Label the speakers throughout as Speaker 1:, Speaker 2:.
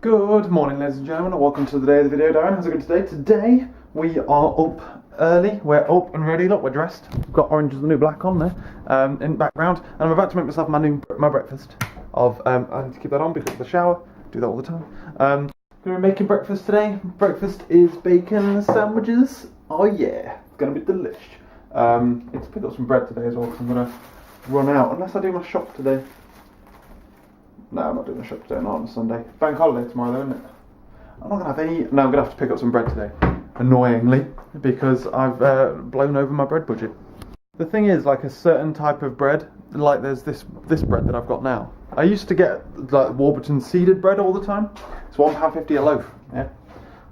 Speaker 1: Good morning, ladies and gentlemen, and welcome to the day of the video. Darren, how's it going today? Today we are up early. We're up and ready. Look, we're dressed. We've got orange and the new black on there in the background, and I'm about to make myself my breakfast. I need to keep that on because of the shower. Do that all the time. Going to be making breakfast today. Breakfast is bacon sandwiches. Oh yeah, it's going to be delish. Need to pick up some bread today as well because I'm going to run out unless I do my shop today. No, I'm not doing the shop today, not on Sunday. Bank holiday tomorrow though, isn't it? I'm not going to have any... No, I'm going to have to pick up some bread today. Annoyingly, because I've blown over my bread budget. The thing is, like a certain type of bread, like there's this bread that I've got now. I used to get like Warburton seeded bread all the time. It's £1.50 a loaf, yeah?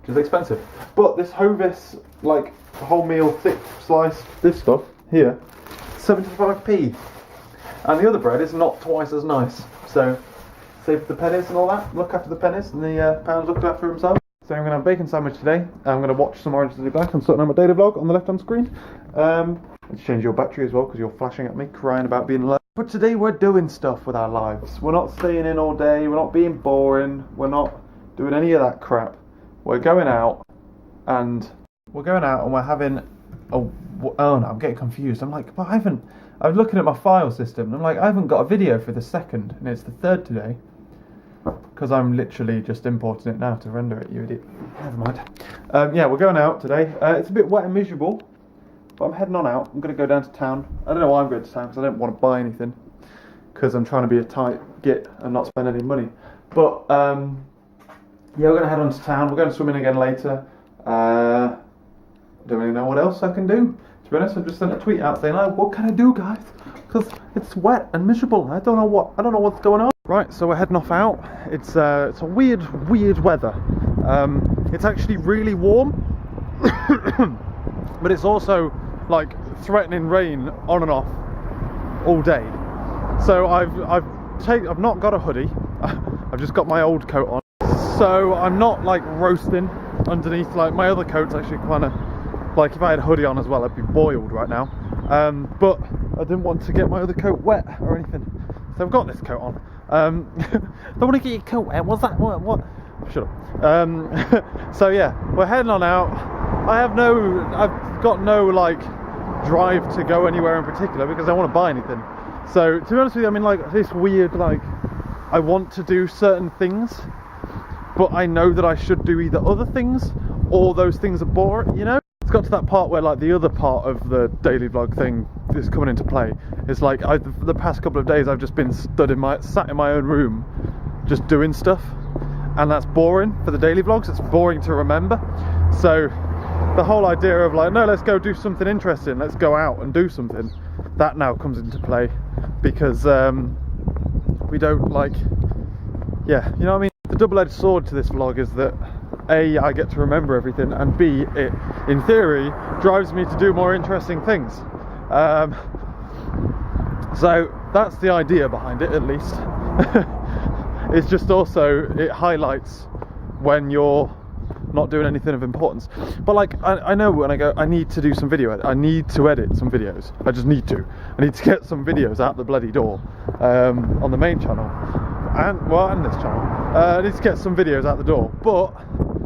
Speaker 1: Which is expensive. But this Hovis, like wholemeal thick sliced, this stuff here, 75p. And the other bread is not twice as nice. So... save the pennies and all that, look after the pennies, and the pounds look after himself. So I'm going to have a bacon sandwich today. I'm going to watch some Orange is the New Black and starting on my daily vlog on the left hand screen. Let's change your battery as well because you're flashing at me, crying about being alone. But today we're doing stuff with our lives. We're not staying in all day, we're not being boring, we're not doing any of that crap. We're going out and we're having oh no, I'm getting confused. I'm like, but I'm looking at my file system and I'm like, I haven't got a video for the second and it's the third today. Because I'm literally just importing it now to render it, you idiot. Never mind. Yeah, we're going out today. It's a bit wet and miserable, but I'm heading on out. I'm going to go down to town. I don't know why I'm going to town, because I don't want to buy anything. Because I'm trying to be a tight git and not spend any money. But, yeah, we're going to head on to town. We're going swimming again later. I don't really know what else I can do. To be honest, I've just sent a tweet out saying, oh, what can I do, guys? Because it's wet and miserable. I don't know what's going on. Right, so we're heading off out. It's a weird weather. It's actually really warm, but it's also like threatening rain on and off all day. So I've not got a hoodie. I've just got my old coat on. So I'm not like roasting underneath. Like my other coat's actually kind of like if I had a hoodie on as well, I'd be boiled right now. But I didn't want to get my other coat wet or anything, so I've got this coat on. Don't want to get your coat wet. What's that? What? Shut up. So yeah, we're heading on out. I've got no like drive to go anywhere in particular because I don't want to buy anything. So to be honest with you, I mean like this weird like I want to do certain things, but I know that I should do either other things or those things are boring, you know? It's got to that part where like the other part of the daily vlog thing is coming into play. It's like the past couple of days I've just been sat in my own room just doing stuff, and that's boring for the daily vlogs. It's boring to remember. So the whole idea of like, no, let's go do something interesting, let's go out and do something, that now comes into play because we don't like, yeah, you know what I mean? The double-edged sword to this vlog is that A, I get to remember everything, and B, it, in theory, drives me to do more interesting things. So that's the idea behind it, at least. It's just also, it highlights when you're not doing anything of importance. But like, I know when I go, I need to do some video, I need to edit some videos. I just need to. I need to get some videos out the bloody door on the main channel. And this channel. I need to get some videos out the door. But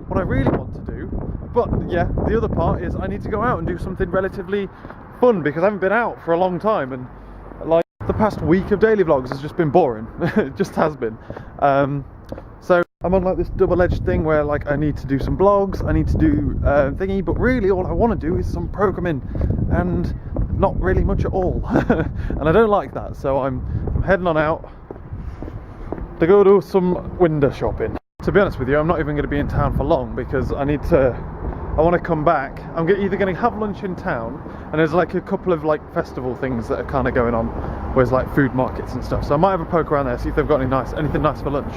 Speaker 1: what I really want to do, but yeah, the other part is I need to go out and do something relatively fun because I haven't been out for a long time, and like the past week of daily vlogs has just been boring. It just has been. So I'm on like this double-edged thing where like I need to do some blogs, I need to do thingy, but really all I want to do is some programming and not really much at all. And I don't like that, so I'm heading on out to go do some window shopping. To be honest with you, I'm not even going to be in town for long because I want to come back. I'm either going to have lunch in town, and there's like a couple of like festival things that are kind of going on, where there's like food markets and stuff. So I might have a poke around there, see if they've got anything nice for lunch.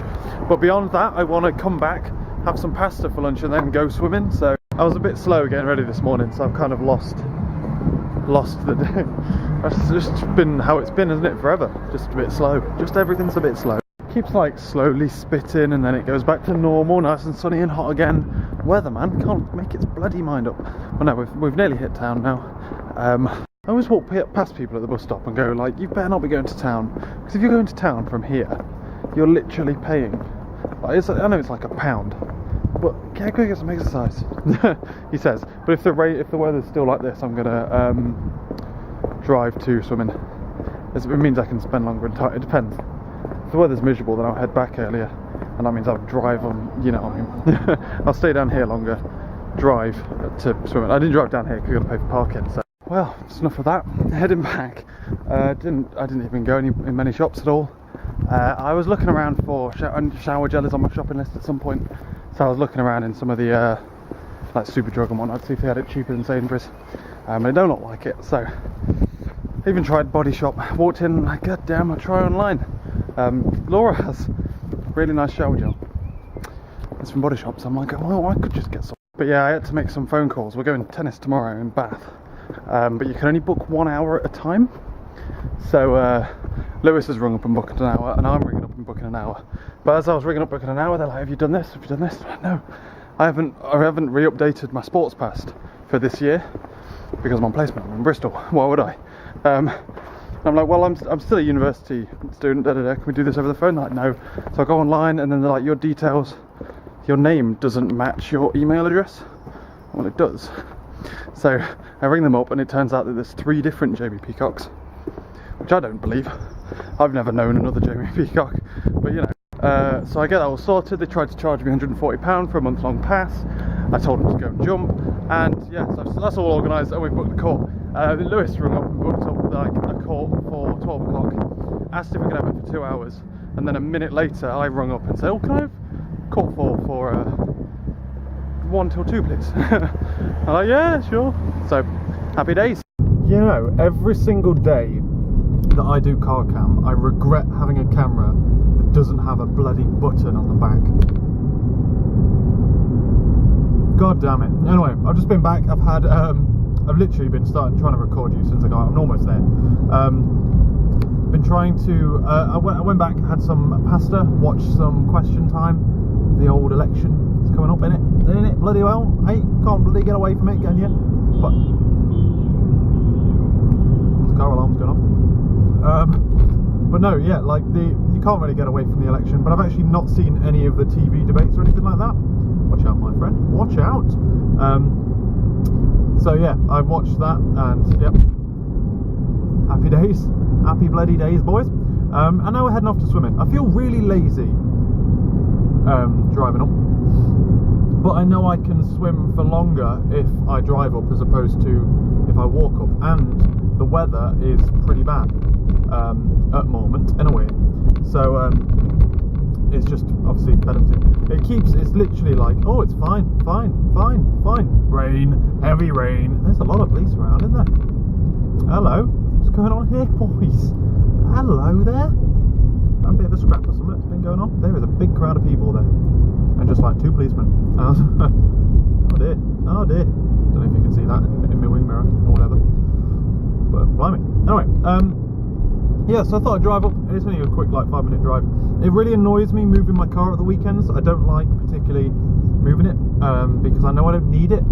Speaker 1: But beyond that, I want to come back, have some pasta for lunch, and then go swimming. So I was a bit slow getting ready this morning, so I've kind of lost the day. That's just been how it's been, isn't it? Forever, just a bit slow. Just everything's a bit slow. Keeps like slowly spitting and then it goes back to normal, nice and sunny and hot again. Weatherman can't make its bloody mind up. Well no, we've nearly hit town now. I always walk past people at the bus stop and go like, you better not be going to town, because if you're going to town from here, you're literally paying Like I know it's like £1, but go get some exercise. He says. But if the weather's still like this, I'm gonna drive to swimming. It means I can spend longer in time. It depends. If the weather's miserable, then I'll head back earlier, and that means I'll drive on. You know what I mean? I'll stay down here longer, drive to swimming. I didn't drive down here because I got to pay for parking. So, well, that's enough of that. Heading back. I didn't even go in many shops at all. I was looking around for shower gel is on my shopping list at some point, so I was looking around in some of the like Superdrug and whatnot to see if they had it cheaper than Sainsbury's. They don't look like it, so I even tried Body Shop. Walked in and like, god damn, I'll try online. Laura has really nice shower gel. It's from Body Shop, so I'm like, well, I could just get some. But yeah, I had to make some phone calls. We're going tennis tomorrow in Bath, but you can only book 1 hour at a time. So Lewis has rung up and booked an hour, and I'm ringing up and booking an hour. But as I was ringing up booking an hour, they're like, have you done this? Have you done this? Like, no, I haven't re-updated my sports pass for this year because I'm on placement. I'm in Bristol. Why would I? I'm like, well, I'm still a university student. Can we do this over the phone? They're like, no. So I go online, and then they're like, your details, your name doesn't match your email address. Well, it does. So I ring them up, and it turns out that there's 3 different Jamie Peacocks, which I don't believe. I've never known another Jamie Peacock, but you know. So I get that all sorted. They tried to charge me £140 for a month-long pass. I told them to go and jump, and yeah, so that's all organised, and we've booked the court. Lewis rung up and booked up like a court for 12 o'clock, asked if we could have it for 2 hours, and then a minute later I rung up and said, oh, can I have court for 1 till 2 please? I'm like, yeah, sure. So happy days. You know, every single day that I do car cam, I regret having a camera that doesn't have a bloody button on the back. God damn it. Anyway, I've just been back. I've literally been trying to record you since I got out. I'm almost there. Been trying to. I went back, had some pasta, watched some Question Time. The old election is coming up, innit? Bloody well. Hey, can't bloody get away from it, can you? But the car alarm's going off. But no, yeah, like you can't really get away from the election. But I've actually not seen any of the TV debates or anything like that. Watch out, my friend. Watch out. So yeah, I've watched that, and yep, happy days, happy bloody days, boys. And now we're heading off to swimming. I feel really lazy driving up, but I know I can swim for longer if I drive up as opposed to if I walk up. And the weather is pretty bad at the moment, in a way. So it's just obviously better to. It's literally like, oh, it's fine. Rain, heavy rain. There's a lot of police around, isn't there? Hello, what's going on here, boys? Hello there. A bit of a scrap or something that's been going on. There is a big crowd of people there, and just like 2 policemen. Oh dear. Don't know if you can see that in my wing mirror or whatever. But blimey. Anyway, yeah, so I thought I'd drive up. It's only a quick, like, 5-minute drive. It really annoys me moving my car at the weekends. I don't like particularly moving it because I know I don't need it.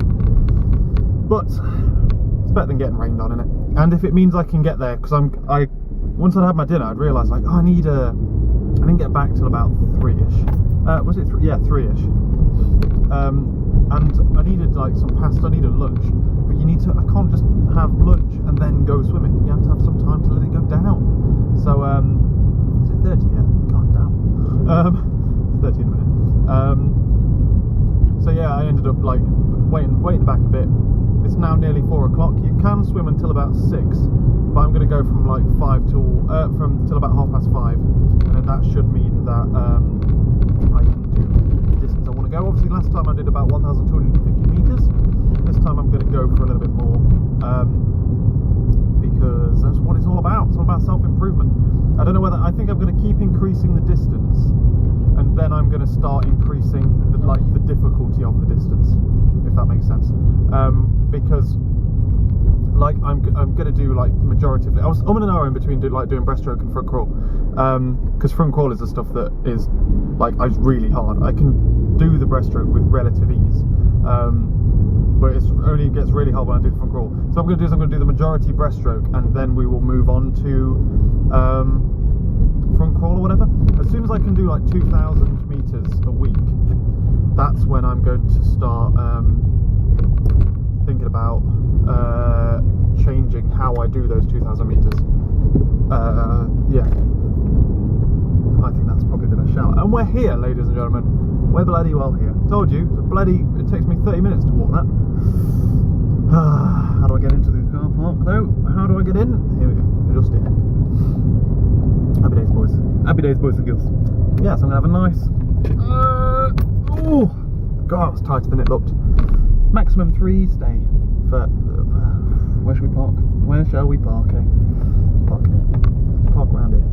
Speaker 1: But it's better than getting rained on, isn't it? And if it means I can get there, because once I'd had my dinner, I'd realised, like, oh, I didn't get back till about 3ish. Was it 3? Yeah, 3ish. And I needed like some pasta. I needed lunch. But I can't just have lunch and then go swimming. You have to have some time to let it go down. So, is it 30 yet? God damn. 30 in a minute. So yeah, I ended up like waiting back a bit. It's now nearly 4 o'clock. You can swim until about 6, but I'm going to go from like 5 till about 5:30, and then that should mean that I can do the distance I want to go. Obviously, last time I did about 1,250 meters. This time I'm going to go for a little bit more because that's what it's all about. It's all about self-improvement. I don't know whether I think I'm going to keep increasing the distance, and then I'm going to start increasing the difficulty of the distance, if that makes sense. Because like I'm going to do like majority of it. I was an hour in between doing breaststroke and front crawl, because front crawl is the stuff that is like really hard. I can do the breaststroke with relative ease, but it only gets really hard when I do the front crawl. So what I'm going to do the majority breaststroke, and then we will move on to front crawl or whatever. As soon as I can do like 2,000 meters meters a week, that's when I'm going to start thinking about changing how I do those 2,000 meters. Yeah, I think that's probably the best shout. And we're here, ladies and gentlemen. We're bloody well here. Told you, it takes me 30 minutes to walk that. How do I get into the car park though? How do I get in? Here we go. Just here. Happy days, boys. Happy days, boys and girls. Yeah, so I'm gonna have a nice. Oh, God, it's tighter than it looked. Maximum 3 stay. For where should we park? Where shall we park? Eh? Park here. Park around here.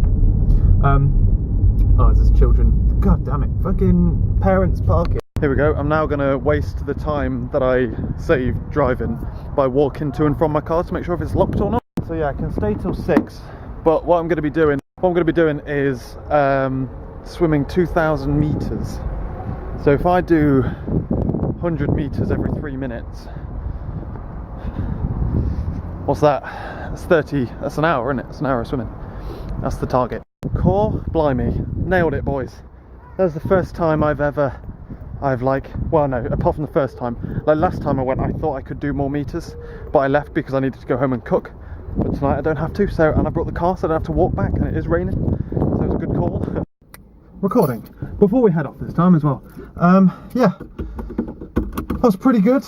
Speaker 1: Oh, there's children. God damn it! Fucking parents parking. Here we go. I'm now going to waste the time that I saved driving by walking to and from my car to make sure if it's locked or not. So yeah, I can stay till 6. But what I'm going to be doing is swimming 2,000 meters. So if I do 100 meters every 3 minutes, what's that? That's 30. That's an hour, isn't it? It's an hour of swimming. That's the target. Core, blimey, nailed it, boys. That was the first time well, no, apart from the first time. Like last time I went, I thought I could do more meters, but I left because I needed to go home and cook. But tonight I don't have to, and I brought the car so I don't have to walk back, and it is raining, so it was a good call. Recording before we head off this time as well. Yeah, that was pretty good.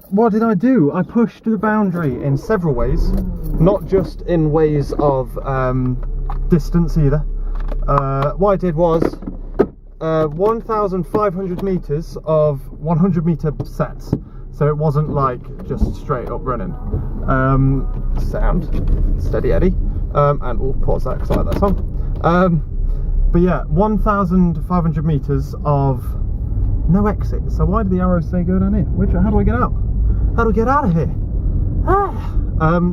Speaker 1: What did I do? I pushed the boundary in several ways, not just in ways of distance either. What I did was 1,500 meters of 100 meter sets, so it wasn't like just straight up running. Sound steady Eddie, and we'll pause that because I like that song. But yeah, 1,500 meters of no exit. So why do the arrows say go down here? How do I get out? How do I get out of here?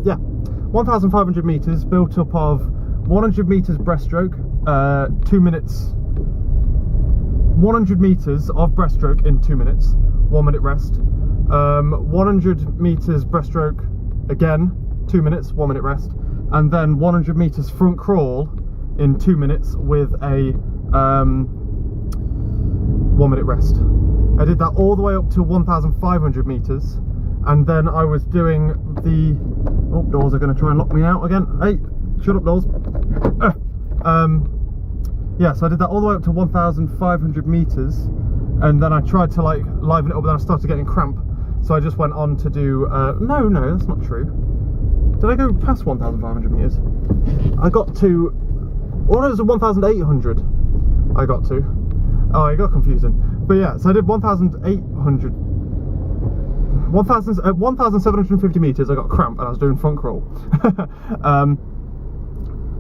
Speaker 1: Yeah, 1,500 meters built up of 100 meters breaststroke, 2 minutes. 100 meters of breaststroke in 2 minutes, 1 minute rest. 100 meters breaststroke again, 2 minutes, 1 minute rest, and then 100 meters front crawl in 2 minutes with a 1 minute rest. I did that all the way up to 1,500 meters, and then I was doing the doors are going to try and lock me out again. Hey, shut up, doors. Yeah, so I did that all the way up to 1,500 meters, and then I tried to like liven it up, but then I started getting cramp, so I just went on to do no, that's not true. Did I go past 1,500 meters? I got to, it was 1,800 I got to. Oh, it got confusing. But yeah, so I did 1,750 meters. I got cramp and I was doing front crawl.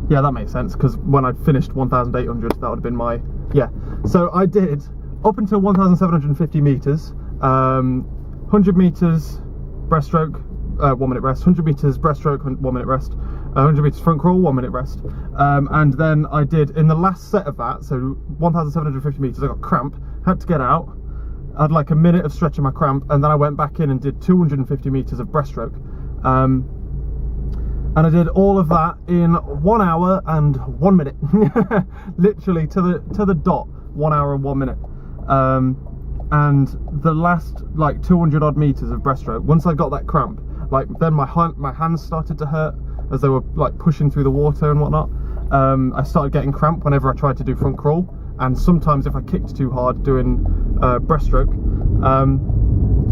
Speaker 1: Yeah, that makes sense, because when I'd finished 1,800, that would have been my, yeah. So I did up until 1,750 meters, 100 meters breaststroke, 1 minute rest, 100 meters breaststroke, 1 minute rest, 100 meters front crawl, 1 minute rest. And then I did, in the last set of that, so 1,750 meters, I got cramp, had to get out, I had like a minute of stretching my cramp, and then I went back in and did 250 meters of breaststroke. And I did all of that in 1 hour and 1 minute, literally to the dot, 1 hour and 1 minute. And the last like 200 odd meters of breaststroke, once I got that cramp, like then my hands started to hurt as they were like pushing through the water and whatnot. I started getting cramp whenever I tried to do front crawl, and sometimes if I kicked too hard doing breaststroke.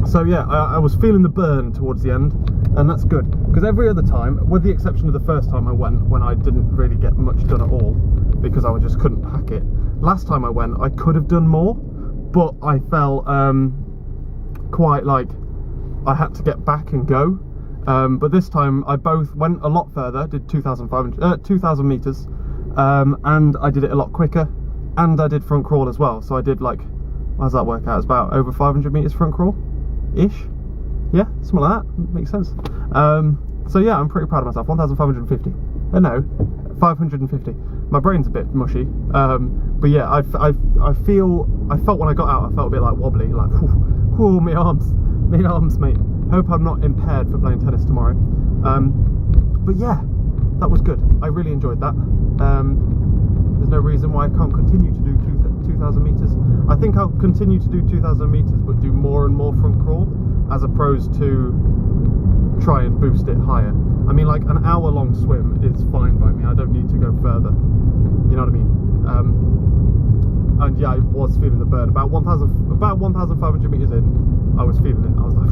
Speaker 1: So yeah, I was feeling the burn towards the end, and that's good, because every other time, with the exception of the first time I went, when I didn't really get much done at all because I just couldn't hack it, last time I went I could have done more, but I felt quite like I had to get back and go. But this time I both went a lot further, did 2,000 meters, and I did it a lot quicker, and I did front crawl as well. So I did like, how does that work out? It's about over 500 meters front crawl ish, yeah, something like that. Makes sense. So yeah, I'm pretty proud of myself. 1,550. No, 550. My brain's a bit mushy, but yeah, I felt when I got out, I felt a bit like wobbly, like whew, my arms, mate. Hope I'm not impaired for playing tennis tomorrow. But yeah, that was good. I really enjoyed that. There's no reason why I can't continue to do 2,000 metres. I think I'll continue to do 2,000 metres, but do more and more front crawl, as opposed to try and boost it higher. I mean, like an hour-long swim is fine by me. I don't need to go further. You know what I mean? And yeah, I was feeling the burn. About 1,500 metres in, I was feeling it. I was like,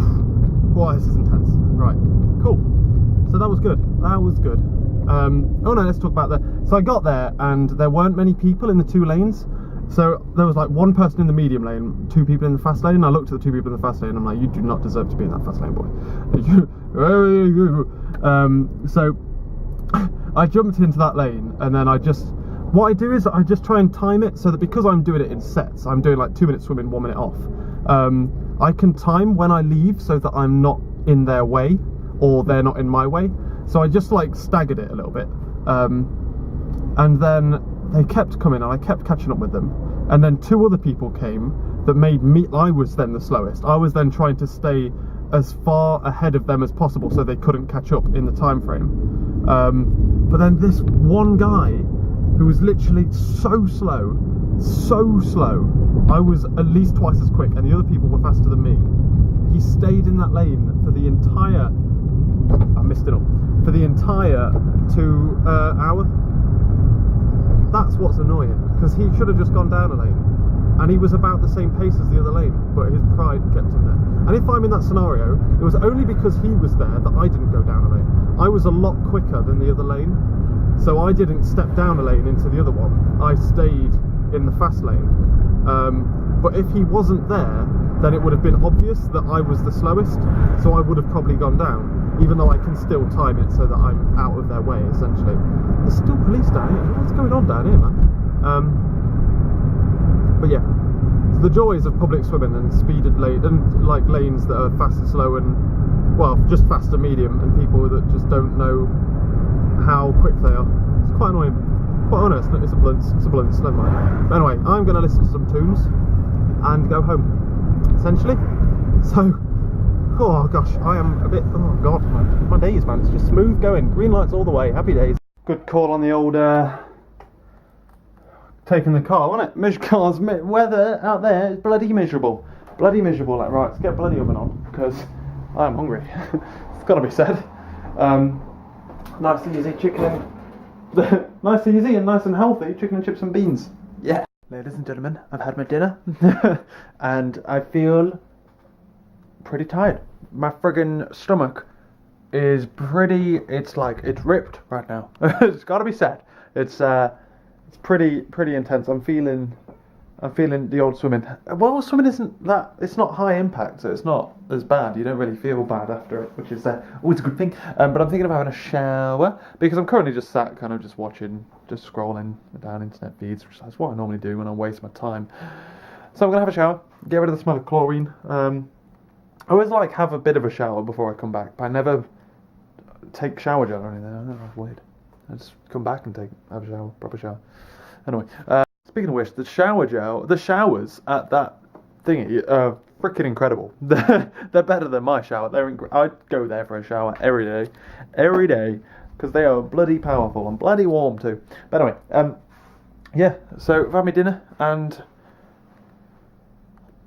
Speaker 1: wow, this is intense. Right, cool. So that was good. That was good. Oh no, let's talk about that. So I got there and there weren't many people in the two lanes. So there was like one person in the medium lane, two people in the fast lane, and I looked at the two people in the fast lane and I'm like, you do not deserve to be in that fast lane, boy. So I jumped into that lane, and then what I do is I just try and time it so that, because I'm doing it in sets, I'm doing like 2 minutes swimming, 1 minute off, I can time when I leave so that I'm not in their way or they're not in my way. So I just like staggered it a little bit, and then they kept coming and I kept catching up with them, and then 2 other people came that made me, I was then the slowest. I was then trying to stay as far ahead of them as possible so they couldn't catch up in the time frame. But then this one guy who was literally so slow, I was at least twice as quick and the other people were faster than me. He stayed in that lane for the entire, I missed it up, for the entire 2 hour. That's what's annoying, because he should have just gone down a lane, and he was about the same pace as the other lane, but his pride kept him there. And if I'm in that scenario, it was only because he was there that I didn't go down a lane. I was a lot quicker than the other lane, so I didn't step down a lane into the other one. I stayed in the fast lane. But if he wasn't there, then it would have been obvious that I was the slowest, so I would have probably gone down, even though I can still time it so that I'm out of their way, essentially. There's still police down here. What's going on down here, man? But yeah, so the joys of public swimming and speeded lane, and like lanes that are fast and slow, and well, just fast and medium, and people that just don't know how quick they are. It's quite annoying. Quite honest, it's a blunt, never mind. But anyway, I'm going to listen to some tunes and go home, essentially. So, oh gosh, I am a bit, oh god, my days, man, it's just smooth going, green lights all the way, happy days. Good call on the old, taking the car, wasn't it? Weather out there is bloody miserable. Bloody miserable, like, right, let's get bloody oven on, because I am hungry. It's got to be said. Nice and easy chicken. Nice, easy and nice and healthy chicken and chips and beans. Yeah. Ladies and gentlemen, I've had my dinner and I feel pretty tired. My friggin' stomach is it's ripped right now. It's gotta be said. It's pretty intense. I'm feeling the old swimming. Well, swimming it's not high impact, so it's not as bad. You don't really feel bad after it, which is always a good thing. But I'm thinking of having a shower, because I'm currently just sat kind of just watching, just scrolling down internet feeds, which is what I normally do when I waste my time. So I'm going to have a shower, get rid of the smell of chlorine. I always like have a bit of a shower before I come back, but I never take shower gel or anything. I don't know, it's weird. I just come back and have a shower, proper shower. Anyway, speaking of which, the showers at that thingy are freaking incredible. They're better than my shower. I'd go there for a shower every day, because they are bloody powerful and bloody warm too. But anyway, yeah. So I've had my dinner and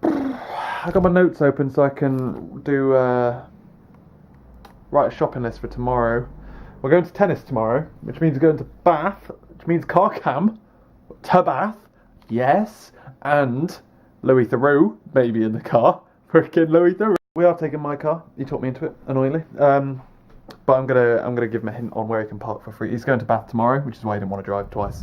Speaker 1: I got my notes open so I can do write a shopping list for tomorrow. We're going to tennis tomorrow, which means going to Bath, which means car cam to Bath, yes, and Louis Theroux maybe in the car. Freaking Louis Theroux. We are taking my car. He talked me into it, annoyingly. But I'm gonna give him a hint on where he can park for free. He's going to Bath tomorrow, which is why he didn't want to drive twice.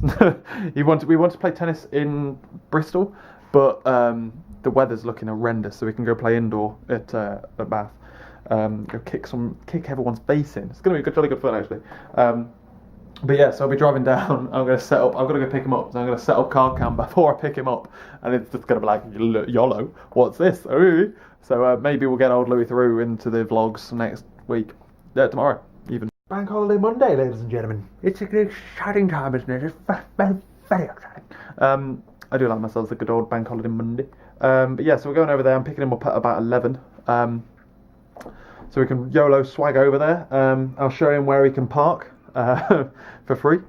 Speaker 1: We want to play tennis in Bristol, but the weather's looking horrendous, so we can go play indoor at Bath. Go kick everyone's face in. It's gonna be jolly good fun actually. But yeah, so I'll be driving down. I'm gonna set up. I've got to go pick him up. So I'm gonna set up car cam before I pick him up, and it's just gonna be like, YOLO. What's this? Ooh. So maybe we'll get old Louis Theroux into the vlogs next week. Tomorrow even. Bank holiday Monday, ladies and gentlemen. It's an exciting time, isn't it? It's very, very exciting. I do like myself a good old bank holiday Monday. But yeah, so we're going over there. I'm picking him up at about 11. So we can YOLO swag over there. I'll show him where he can park for free,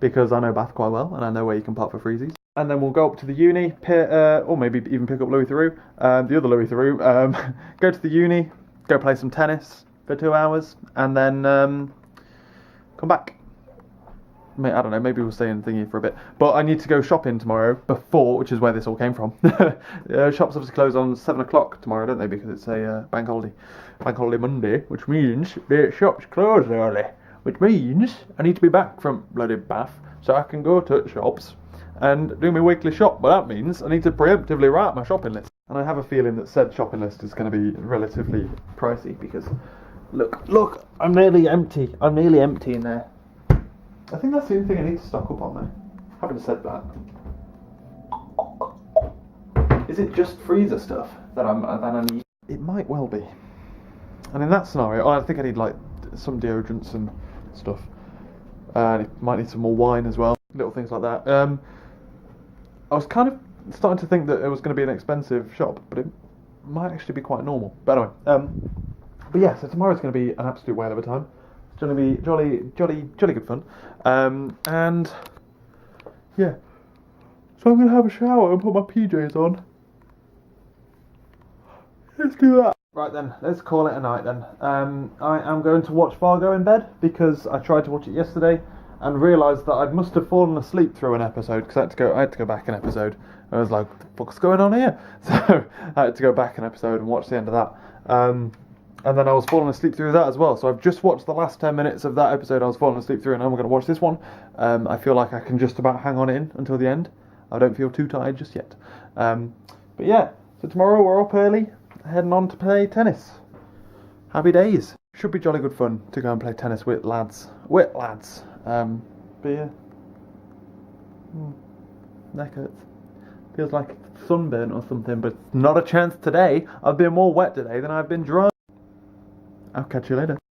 Speaker 1: because I know Bath quite well and I know where you can park for freezies. and then we'll go up to the uni, or maybe even pick up Louis Theroux, the other Louis Theroux, go to the uni, go play some tennis for 2 hours, and then come back. I don't know, maybe we'll stay in thingy for a bit. But I need to go shopping tomorrow before, which is where this all came from. Shops obviously close on 7 o'clock tomorrow, don't they? Because it's a bank holiday. Bank holiday Monday, which means the shops close early. Which means I need to be back from bloody Bath so I can go to shops and do my weekly shop. But that means I need to preemptively write my shopping list. And I have a feeling that said shopping list is going to be relatively pricey because, look, I'm nearly empty. I'm nearly empty in there. I think that's the only thing I need to stock up on though. Having said that, is it just freezer stuff that I need? It might well be. And in that scenario, I think I need like some deodorants and stuff. And it might need some more wine as well. Little things like that. I was kind of starting to think that it was going to be an expensive shop, but it might actually be quite normal. But anyway, but yeah, so tomorrow's going to be an absolute whale of a time. It's going to be jolly good fun. And yeah, so I'm going to have a shower and put my PJs on. Let's do that. Right then, let's call it a night then. I am going to watch Fargo in bed because I tried to watch it yesterday and realised that I must have fallen asleep through an episode because I had to go back an episode. I was like, what the fuck's going on here? So I had to go back an episode and watch the end of that. And then I was falling asleep through that as well. So I've just watched the last 10 minutes of that episode I was falling asleep through, and now I'm going to watch this one. I feel like I can just about hang on in until the end. I don't feel too tired just yet. But yeah, so tomorrow we're up early, heading on to play tennis. Happy days. Should be jolly good fun to go and play tennis with lads. But yeah. Neck hurts. Feels like sunburn or something, but not a chance today. I've been more wet today than I've been dry. I'll catch you later.